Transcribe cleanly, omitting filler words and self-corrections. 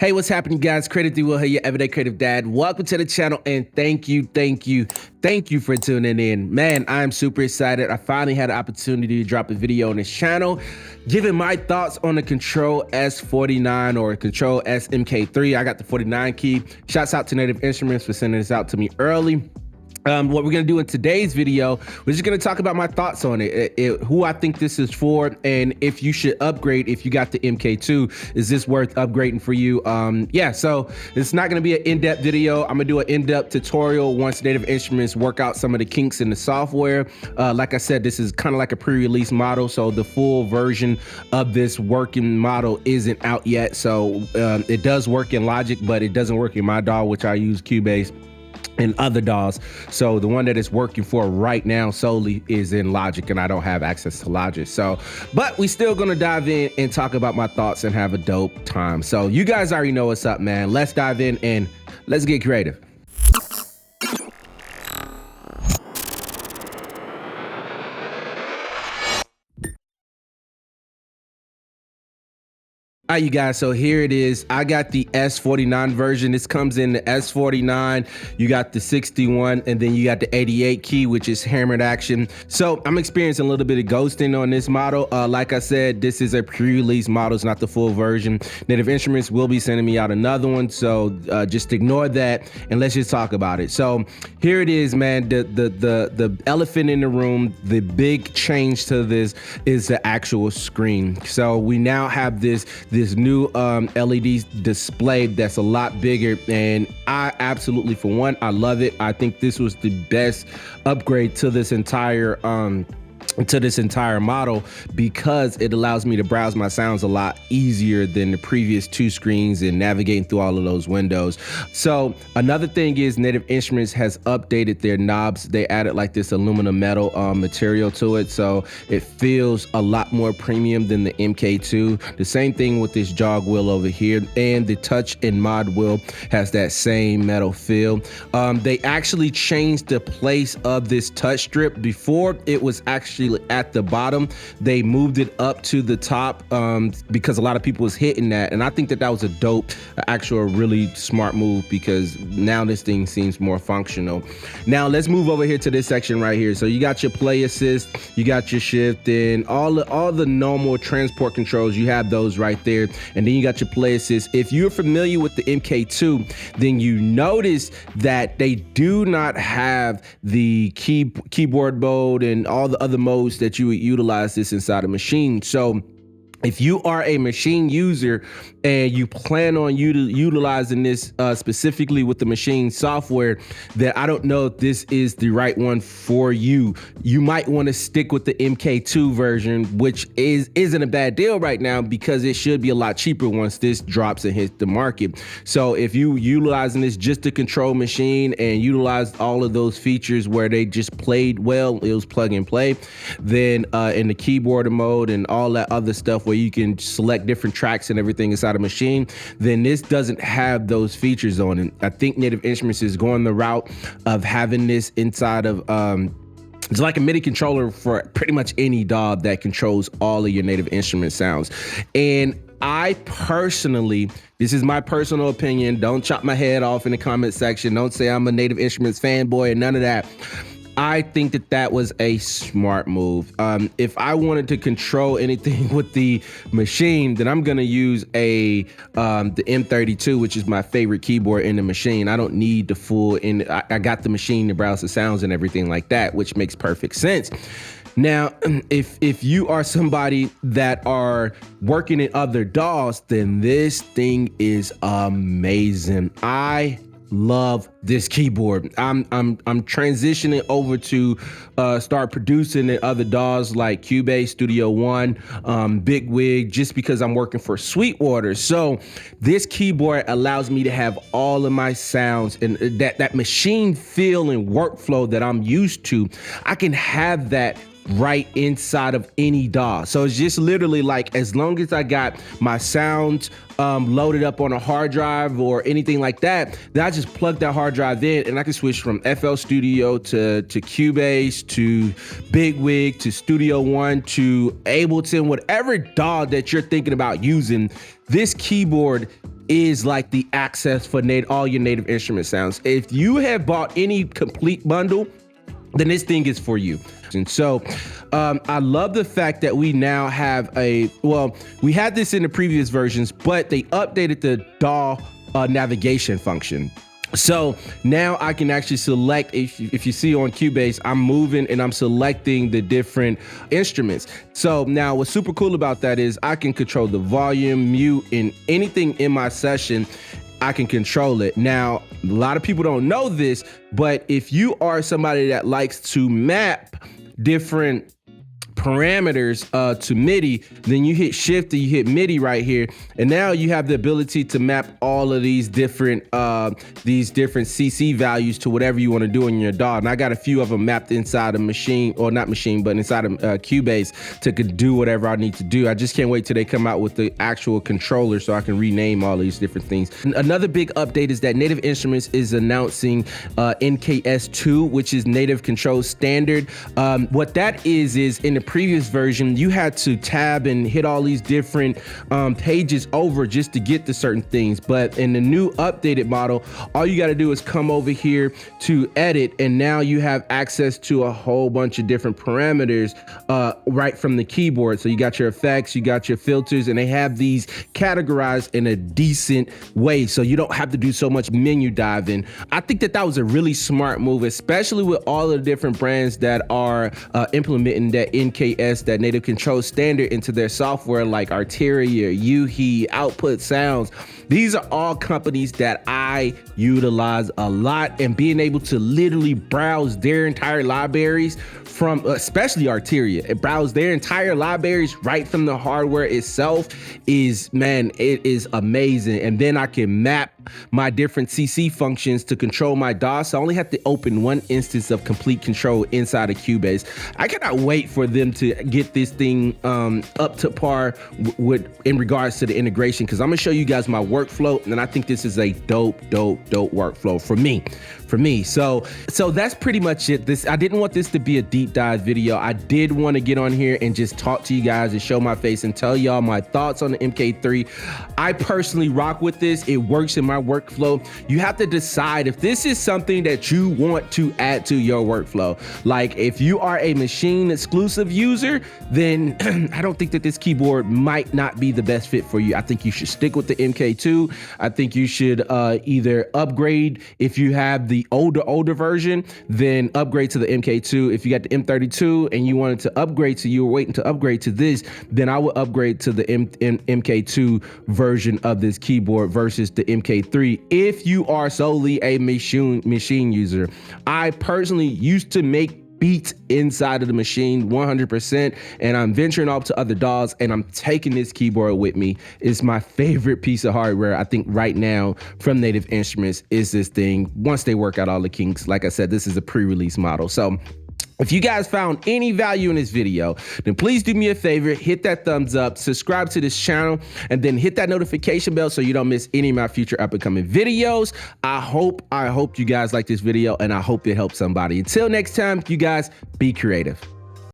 Hey, what's happening, guys? Creativedwill here, your everyday creative dad. Welcome to the channel, and thank you for tuning in. Man, I'm super excited. I finally had an opportunity to drop a video on this channel, giving my thoughts on the Kontrol S-49 or Kontrol S-MK3. I got the 49 key. Shouts out to Native Instruments for sending this out to me early. What we're gonna do in today's video, we're just gonna talk about my thoughts on it, who I think this is for, and if you should upgrade if you got the MK2. Is this worth upgrading for you? Yeah, so it's not gonna be an in-depth video. I'm gonna do an in-depth tutorial once Native Instruments work out some of the kinks in the software. Like I said, this is kind of like a pre-release model, so the full version of this working model isn't out yet. So it does work in Logic, but it doesn't work in my DAW, which I use Cubase, and other DAWs. So the one that it's working for right now solely is in Logic, and I don't have access to Logic. So, but we still gonna dive in and talk about my thoughts and have a dope time. So you guys already know what's up, man. Let's dive in and let's get creative. All right, you guys, so here it is. I got the S-49 version. This comes in the S-49, you got the 61, and then you got the 88 key, which is hammered action. So I'm experiencing a little bit of ghosting on this model. Like I said, this is a pre-release model, it's not the full version. Native Instruments will be sending me out another one, so just ignore that and let's just talk about it. So here it is, man. The elephant in the room, the big change to this is the actual screen. So we now have this new LED display that's a lot bigger, and I absolutely, for one, I love it. I think this was the best upgrade to this entire model because it allows me to browse my sounds a lot easier than the previous two screens and navigating through all of those windows. So another thing is Native Instruments has updated their knobs. They added like this aluminum metal material to it, so it feels a lot more premium than the MK2. The same thing with this jog wheel over here, and the touch and mod wheel has that same metal feel. They actually changed the place of this touch strip. Before, it was actually at the bottom. They moved it up to the top because a lot of people was hitting that, and I think that was a dope, actual really smart move, because now this thing seems more functional. Now let's move over here to this section right here. So you got your play assist, you got your shift, and all the normal transport controls, you have those right there, and then you got your play assist. If you're familiar with the MK2, then you notice that they do not have the keyboard mode and all the other modes that you would utilize this inside a machine. So if you are a machine user and you plan on utilizing this specifically with the machine software, then I don't know if this is the right one for you. You might want to stick with the MK2 version, which isn't a bad deal right now because it should be a lot cheaper once this drops and hits the market. So if you utilizing this just to control machine and utilized all of those features where they just played well, it was plug and play, then in the keyboard mode and all that other stuff where you can select different tracks and everything inside a machine, then this doesn't have those features on it. I think Native Instruments is going the route of having this inside of it's like a MIDI controller for pretty much any DAW that controls all of your Native Instrument sounds. And I personally, this is my personal opinion, don't chop my head off in the comment section, don't say I'm a Native Instruments fanboy and none of that. I think that was a smart move. If I wanted to control anything with the machine, then I'm gonna use the M32, which is my favorite keyboard in the machine. I don't need the full, I got the machine to browse the sounds and everything like that, which makes perfect sense. Now, if you are somebody that are working in other DAWs, then this thing is amazing. I love this keyboard. I'm transitioning over to start producing in other DAWs like Cubase, Studio One, Big Wig, just because I'm working for Sweetwater. So this keyboard allows me to have all of my sounds and that machine feel and workflow that I'm used to. I can have that right inside of any DAW. So it's just literally like, as long as I got my sounds loaded up on a hard drive or anything like that, then I just plug that hard drive in and I can switch from FL Studio to Cubase to Big Wig to Studio One to Ableton, whatever DAW that you're thinking about using. This keyboard is like the access for all your native instrument sounds. If you have bought any complete bundle, then this thing is for you. And so I love the fact that we now have we had this in the previous versions, but they updated the DAW navigation function. So now I can actually select, if you see on Cubase, I'm moving and I'm selecting the different instruments. So now what's super cool about that is I can control the volume, mute, and anything in my session, I can control it. Now, a lot of people don't know this, but if you are somebody that likes to map different parameters to Midi, then you hit Shift and you hit Midi right here, and now you have the ability to map all of these different CC values to whatever you want to do in your DAW. And I got a few of them mapped inside a machine, or not machine, but inside of Cubase to do whatever I need to do. I just can't wait till they come out with the actual controller so I can rename all these different things. Another big update is that Native Instruments is announcing NKS2, which is Native Control Standard. What that is in the previous version, you had to tab and hit all these different pages over just to get to certain things. But in the new updated model, all you got to do is come over here to edit, and now you have access to a whole bunch of different parameters right from the keyboard. So you got your effects, you got your filters, and they have these categorized in a decent way, so you don't have to do so much menu diving. I think that was a really smart move, especially with all the different brands that are implementing that NKS, that Native Control Standard, into their software, like Arteria, Yuhi, Output Sounds. These are all companies that I utilize a lot, and being able to literally browse their entire libraries from, especially Arteria, and browse their entire libraries right from the hardware itself is, man, it is amazing. And then I can map my different CC functions to control my DAW. So I only have to open one instance of complete control inside of Cubase. I cannot wait for them to get this thing up to par in regards to the integration, because I'm gonna show you guys my workflow, and I think this is a dope workflow for me. So that's pretty much it. I didn't want this to be a deep dive video. I did want to get on here and just talk to you guys and show my face and tell y'all my thoughts on the MK3. I personally rock with this. It works in my workflow. You have to decide if this is something that you want to add to your workflow. Like, if you are a machine exclusive user, then I don't think that this keyboard might not be the best fit for you. I think you should stick with the MK2. I think you should either upgrade if you have the older version, then upgrade to the MK2. If you got the M32 and you wanted to upgrade you were waiting to upgrade to this, then I would upgrade to the MK2 version of this keyboard versus the MK3 if you are solely a machine user. I personally used to make beats inside of the machine 100%, and I'm venturing off to other DAWs, and I'm taking this keyboard with me. It's my favorite piece of hardware, I think, right now from Native Instruments, is this thing. Once they work out all the kinks, like I said, this is a pre-release model. So if you guys found any value in this video, then please do me a favor, hit that thumbs up, subscribe to this channel, and then hit that notification bell so you don't miss any of my future up and coming videos. I hope you guys like this video, and I hope it helps somebody. Until next time, you guys be creative.